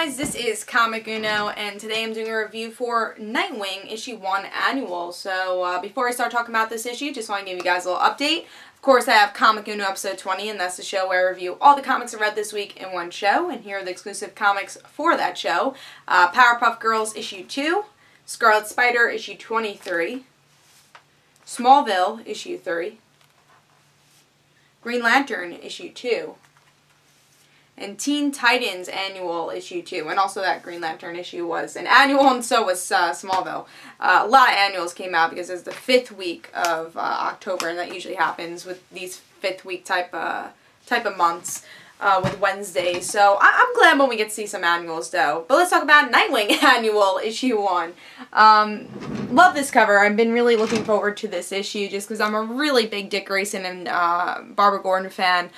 guys, this is Comic Uno, and today I'm doing a review for Nightwing issue 1 Annual. So before I start talking about this issue, just want to give you guys a little update. Of course, I have Comic Uno episode 20, and that's the show where I review all the comics I read this week in one show, and here are the exclusive comics for that show. Powerpuff Girls issue 2, Scarlet Spider issue 23, Smallville issue 3, Green Lantern issue 2, and Teen Titans Annual issue 2, and also that Green Lantern issue was an annual, and so was Smallville. A lot of annuals came out because it's the 5th week of October, and that usually happens with these 5th week type of months with Wednesday. So I'm glad when we get to see some annuals, though. But let's talk about Nightwing Annual issue 1. Love this cover. I've been really looking forward to this issue just because I'm a really big Dick Grayson and Barbara Gordon fan.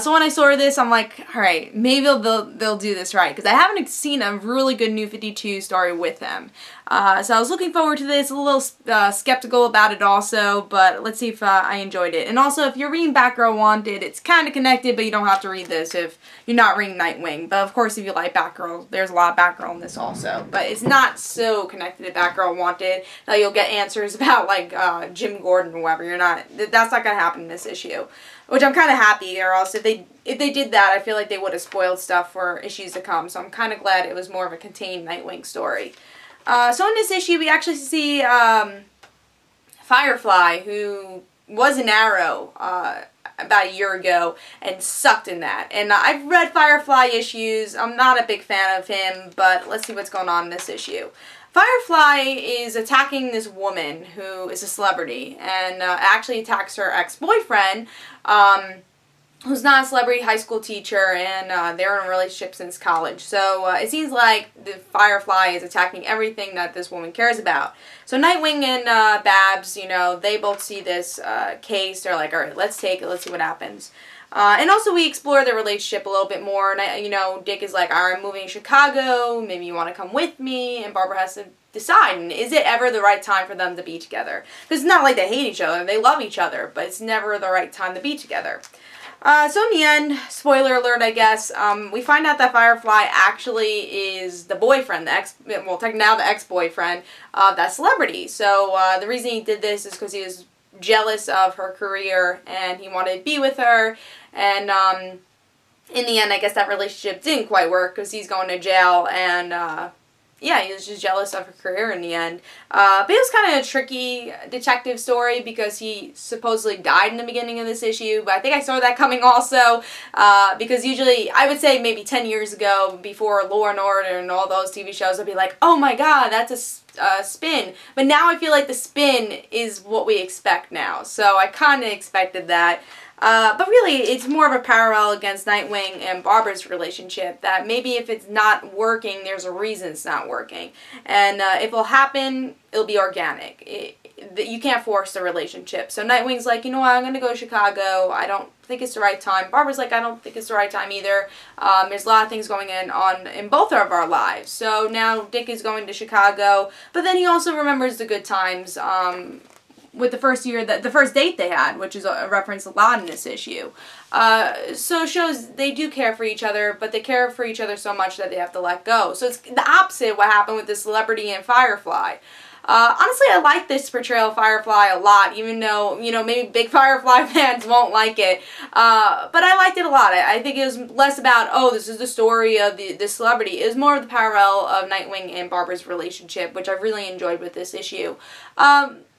So when I saw this, I'm like, alright, maybe they'll do this right, because I haven't seen a really good New 52 story with them. So I was looking forward to this, a little skeptical about it also, but let's see if I enjoyed it. And also, if you're reading Batgirl Wanted, it's kind of connected, but you don't have to read this if you're not reading Nightwing. But of course, if you like Batgirl, there's a lot of Batgirl in this also. But it's not so connected to Batgirl Wanted that you'll get answers about, like, Jim Gordon or whoever. That's not going to happen in this issue. Which I'm kind of happy, or else if they did that, I feel like they would have spoiled stuff for issues to come. So I'm kind of glad it was more of a contained Nightwing story. So in this issue, we actually see Firefly, who was an Arrow about a year ago and sucked in that. And I've read Firefly issues. I'm not a big fan of him, but let's see what's going on in this issue. Firefly is attacking this woman who is a celebrity, and actually attacks her ex-boyfriend, who's not a celebrity high school teacher, and they're in a relationship since college. So it seems like the Firefly is attacking everything that this woman cares about. So Nightwing and Babs, you know, they both see this case. They're like, alright, let's take it, let's see what happens. And also we explore their relationship a little bit more, and you know, Dick is like, alright, I'm moving to Chicago, maybe you want to come with me, and Barbara has to decide, and is it ever the right time for them to be together? Because it's not like they hate each other, they love each other, but it's never the right time to be together. So in the end, spoiler alert I guess, we find out that Firefly actually is the boyfriend, well, technically now the ex-boyfriend of that celebrity. So the reason he did this is because he was jealous of her career and he wanted to be with her, and in the end I guess that relationship didn't quite work because he's going to jail, and yeah, he was just jealous of her career in the end. But it was kind of a tricky detective story because he supposedly died in the beginning of this issue, but I think I saw that coming also, because usually, I would say maybe 10 years ago, before Law and Order and all those TV shows, I'd be like, oh my god, that's a spin. But now I feel like the spin is what we expect now, so I kind of expected that. But really, it's more of a parallel against Nightwing and Barbara's relationship, that maybe if it's not working, there's a reason it's not working. And if it'll happen, it'll be organic. You can't force the relationship. So Nightwing's like, you know what, I'm going to go to Chicago. I don't think it's the right time. Barbara's like, I don't think it's the right time either. There's a lot of things going on in both of our lives. So now Dick is going to Chicago, but then he also remembers the good times, with the first date they had, which is a reference a lot in this issue. So it shows they do care for each other, but they care for each other so much that they have to let go. So it's the opposite of what happened with the celebrity and Firefly. Honestly, I like this portrayal of Firefly a lot, even though, you know, maybe big Firefly fans won't like it. But I liked it a lot. I think it was less about, oh, this is the story of this celebrity. It was more of the parallel of Nightwing and Barbara's relationship, which I really enjoyed with this issue.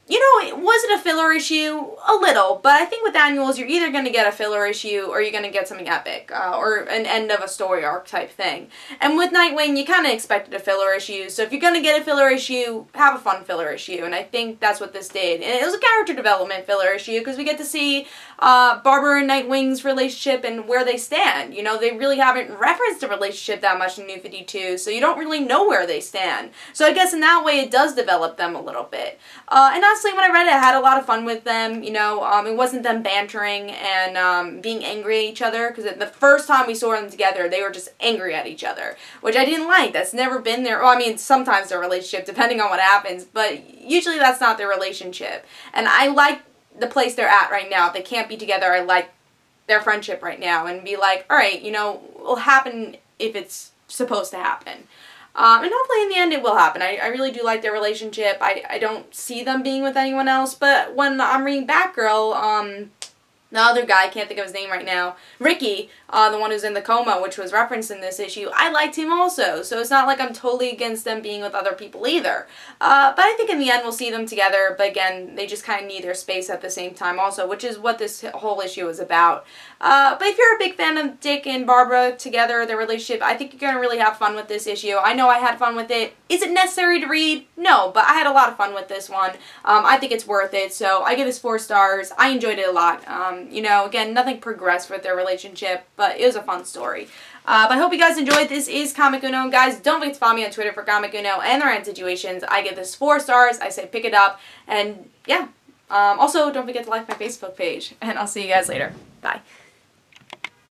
You know, was it a filler issue? A little, but I think with annuals, you're either going to get a filler issue or you're going to get something epic, or an end of a story arc type thing. And with Nightwing, you kind of expected a filler issue, so if you're going to get a filler issue, have a fun filler issue, and I think that's what this did. And it was a character development filler issue, because we get to see Barbara and Nightwing's relationship and where they stand. You know, they really haven't referenced the relationship that much in New 52, so you don't really know where they stand. So I guess in that way, it does develop them a little bit. And honestly, when I read it, I had a lot of fun with them. You know, it wasn't them bantering and being angry at each other, because the first time we saw them together, they were just angry at each other, which I didn't like. That's never been their, well, I mean, sometimes their relationship, depending on what happens, but usually that's not their relationship. And I like the place they're at right now. If they can't be together, I like their friendship right now, and be like, alright, you know, it'll happen if it's supposed to happen. And hopefully in the end it will happen. I really do like their relationship. I don't see them being with anyone else, but when I'm reading Batgirl, the other guy, I can't think of his name right now, Ricky, the one who's in the coma, which was referenced in this issue, I liked him also. So it's not like I'm totally against them being with other people either. But I think in the end we'll see them together. But again, they just kind of need their space at the same time also, which is what this whole issue is about. But if you're a big fan of Dick and Barbara together, their relationship, I think you're going to really have fun with this issue. I know I had fun with it. Is it necessary to read? No, but I had a lot of fun with this one. I think it's worth it. So I give this 4 stars. I enjoyed it a lot. You know, again, nothing progressed with their relationship, but it was a fun story. But I hope you guys enjoyed. This is Comic Uno. Guys, don't forget to follow me on Twitter for Comic Uno and the random situations. I give this 4 stars. I say pick it up. And yeah, also don't forget to like my Facebook page. And I'll see you guys later. Bye.